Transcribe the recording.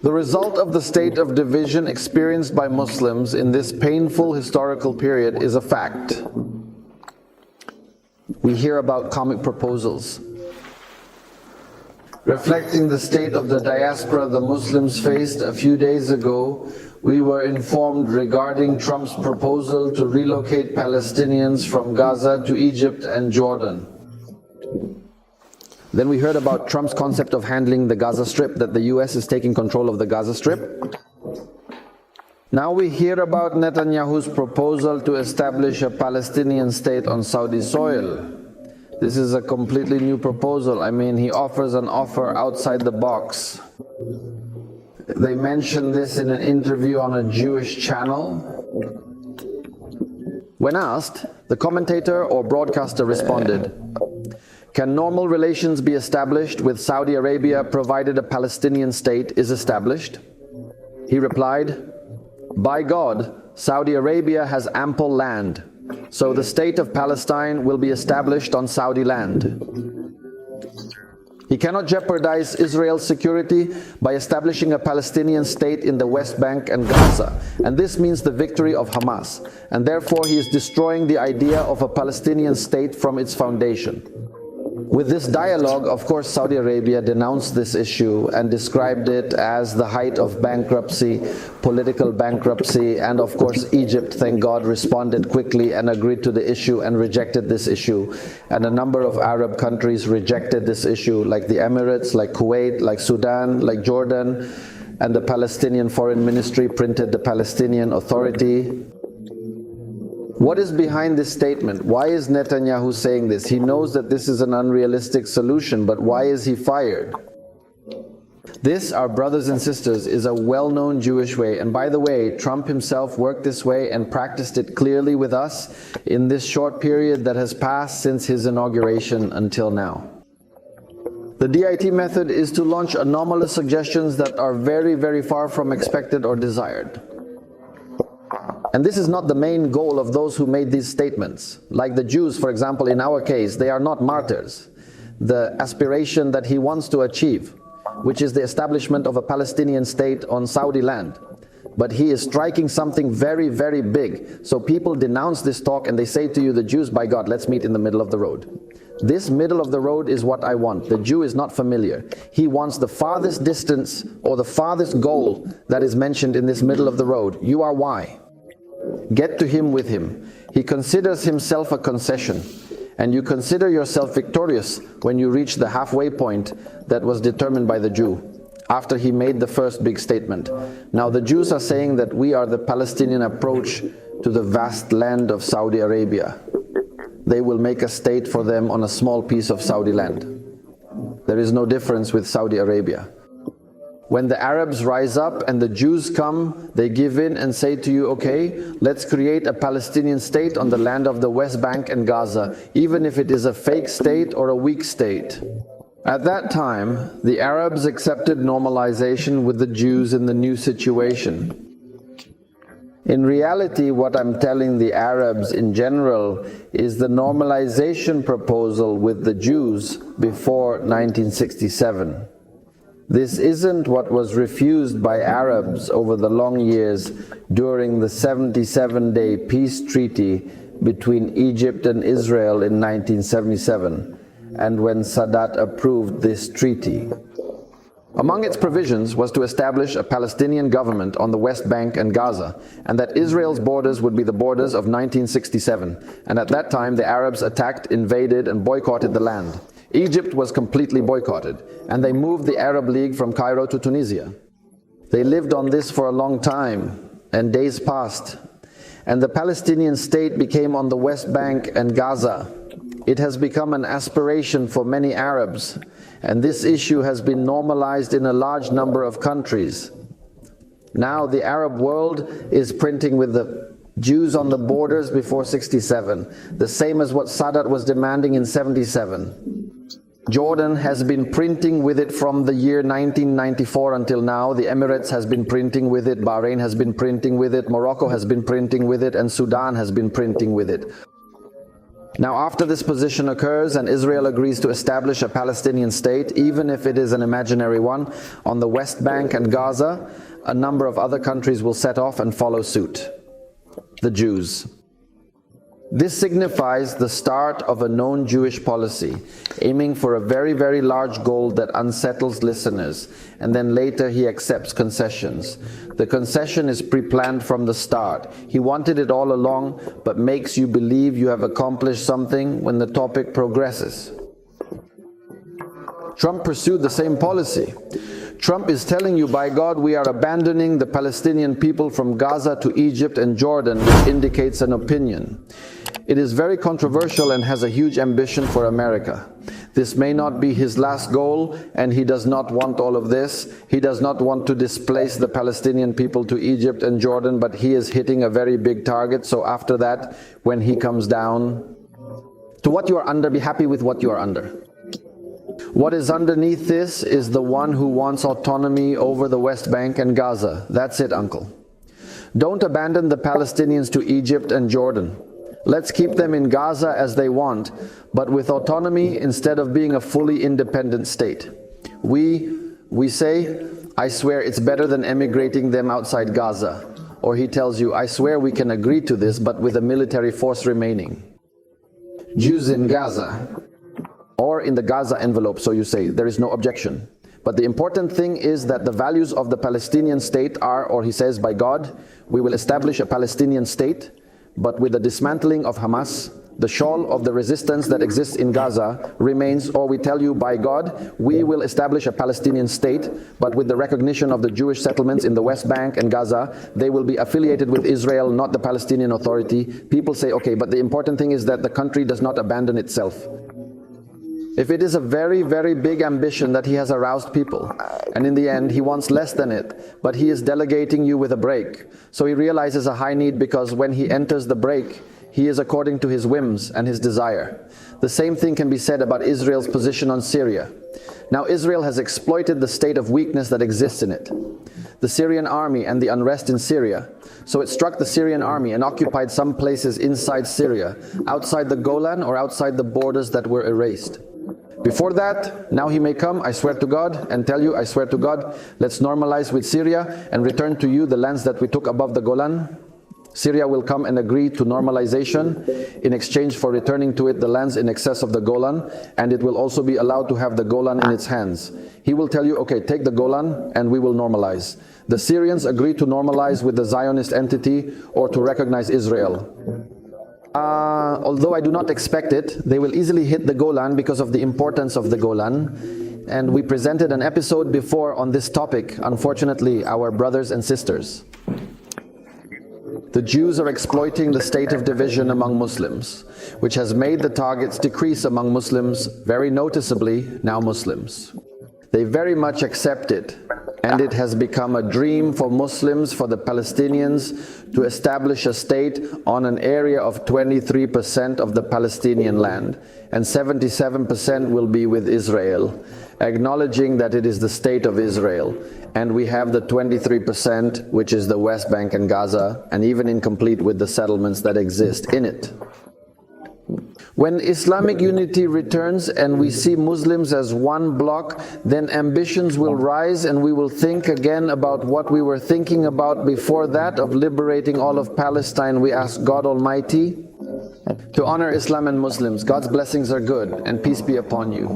The result of the state of division experienced by Muslims in this painful historical period is a fact. We hear about comic proposals. Reflecting the state of the diaspora the Muslims faced a few days ago, we were informed regarding Trump's proposal to relocate Palestinians from Gaza to Egypt and Jordan. Then we heard about Trump's concept of handling the Gaza Strip, that the US is taking control of the Gaza Strip. Now we hear about Netanyahu's proposal to establish a Palestinian state on Saudi soil. This is a completely new proposal. I mean, he offers an offer outside the box. They mentioned this in an interview on a Jewish channel. When asked, the commentator or broadcaster responded, "Can normal relations be established with Saudi Arabia provided a Palestinian state is established?" He replied, "By God, Saudi Arabia has ample land, so the state of Palestine will be established on Saudi land." He cannot jeopardize Israel's security by establishing a Palestinian state in the West Bank and Gaza, and this means the victory of Hamas, and therefore he is destroying the idea of a Palestinian state from its foundation. With this dialogue, of course, Saudi Arabia denounced this issue and described it as the height of bankruptcy, political bankruptcy, and of course Egypt, thank God, responded quickly and agreed to the issue and rejected this issue. And a number of Arab countries rejected this issue, like the Emirates, like Kuwait, like Sudan, like Jordan, and the Palestinian Foreign Ministry printed the Palestinian Authority. What is behind this statement? Why is Netanyahu saying this? He knows that this is an unrealistic solution, but why is he fired? This, our brothers and sisters, is a well-known Jewish way. And by the way, Trump himself worked this way and practiced it clearly with us in this short period that has passed since his inauguration until now. The DIT method is to launch anomalous suggestions that are very, very far from expected or desired. And this is not the main goal of those who made these statements. Like the Jews, for example, in our case, they are not martyrs. The aspiration that he wants to achieve, which is the establishment of a Palestinian state on Saudi land. But he is striking something very, very big. So people denounce this talk and they say to you, the Jews, by God, let's meet in the middle of the road. This middle of the road is what I want. The Jew is not familiar. He wants the farthest distance or the farthest goal that is mentioned in this middle of the road. You are why? Get to him with him. He considers himself a concession, and you consider yourself victorious when you reach the halfway point that was determined by the Jew after he made the first big statement. Now the Jews are saying that we are the Palestinian approach to the vast land of Saudi Arabia. They will make a state for them on a small piece of Saudi land. There is no difference with Saudi Arabia. When the Arabs rise up and the Jews come, they give in and say to you, okay, let's create a Palestinian state on the land of the West Bank and Gaza, even if it is a fake state or a weak state. At that time, the Arabs accepted normalization with the Jews in the new situation. In reality, what I'm telling the Arabs in general is the normalization proposal with the Jews before 1967. This isn't what was refused by Arabs over the long years during the 77-day peace treaty between Egypt and Israel in 1977, and when Sadat approved this treaty. Among its provisions was to establish a Palestinian government on the West Bank and Gaza, and that Israel's borders would be the borders of 1967. And at that time, the Arabs attacked, invaded, and boycotted the land. Egypt was completely boycotted, and they moved the Arab League from Cairo to Tunisia. They lived on this for a long time, and days passed, and the Palestinian state became on the West Bank and Gaza. It has become an aspiration for many Arabs, and this issue has been normalized in a large number of countries. Now the Arab world is printing with the Jews on the borders before 67, the same as what Sadat was demanding in 77. Jordan has been printing with it from the year 1994 until now. The Emirates has been printing with it, Bahrain has been printing with it, Morocco has been printing with it, and Sudan has been printing with it. Now, after this position occurs and Israel agrees to establish a Palestinian state, even if it is an imaginary one, on the West Bank and Gaza, a number of other countries will set off and follow suit. The Jews. This signifies the start of a known Jewish policy, aiming for a very, very large goal that unsettles listeners, and then later he accepts concessions. The concession is pre-planned from the start. He wanted it all along, but makes you believe you have accomplished something when the topic progresses. Trump pursued the same policy. Trump is telling you, by God, we are abandoning the Palestinian people from Gaza to Egypt and Jordan, which indicates an opinion. It is very controversial and has a huge ambition for America. This may not be his last goal, and he does not want all of this. He does not want to displace the Palestinian people to Egypt and Jordan, but he is hitting a very big target. So after that, when he comes down to what you are under, be happy with what you are under. What is underneath this is the one who wants autonomy over the West Bank and Gaza. That's it, uncle. Don't abandon the Palestinians to Egypt and Jordan. Let's keep them in Gaza as they want, but with autonomy instead of being a fully independent state. We say, I swear it's better than emigrating them outside Gaza. Or he tells you, I swear we can agree to this, but with a military force remaining. Jews in Gaza. Or in the Gaza envelope, so you say, there is no objection. But the important thing is that the values of the Palestinian state are, or he says, by God, we will establish a Palestinian state, but with the dismantling of Hamas, the shawl of the resistance that exists in Gaza remains, or we tell you, by God, we will establish a Palestinian state, but with the recognition of the Jewish settlements in the West Bank and Gaza, they will be affiliated with Israel, not the Palestinian Authority. People say, okay, but the important thing is that the country does not abandon itself. If it is a very, very big ambition that he has aroused people, and in the end he wants less than it, but he is delegating you with a break. So he realizes a high need, because when he enters the break, he is according to his whims and his desire. The same thing can be said about Israel's position on Syria. Now Israel has exploited the state of weakness that exists in it, the Syrian army and the unrest in Syria. So it struck the Syrian army and occupied some places inside Syria, outside the Golan or outside the borders that were erased. Before that, now he may come, I swear to God, and tell you, I swear to God, let's normalize with Syria and return to you the lands that we took above the Golan. Syria will come and agree to normalization in exchange for returning to it the lands in excess of the Golan, and it will also be allowed to have the Golan in its hands. He will tell you, okay, take the Golan and we will normalize. The Syrians agree to normalize with the Zionist entity or to recognize Israel. Although I do not expect it, they will easily hit the Golan because of the importance of the Golan. And we presented an episode before on this topic, unfortunately, our brothers and sisters. The Jews are exploiting the state of division among Muslims, which has made the targets decrease among Muslims, very noticeably now Muslims. They very much accept it, and it has become a dream for Muslims, for the Palestinians, to establish a state on an area of 23% of the Palestinian land, and 77% will be with Israel, acknowledging that it is the state of Israel. And we have the 23%, which is the West Bank and Gaza, and even incomplete with the settlements that exist in it. When Islamic unity returns and we see Muslims as one block, then ambitions will rise and we will think again about what we were thinking about before that, of liberating all of Palestine. We ask God Almighty to honor Islam and Muslims. God's blessings are good, and peace be upon you.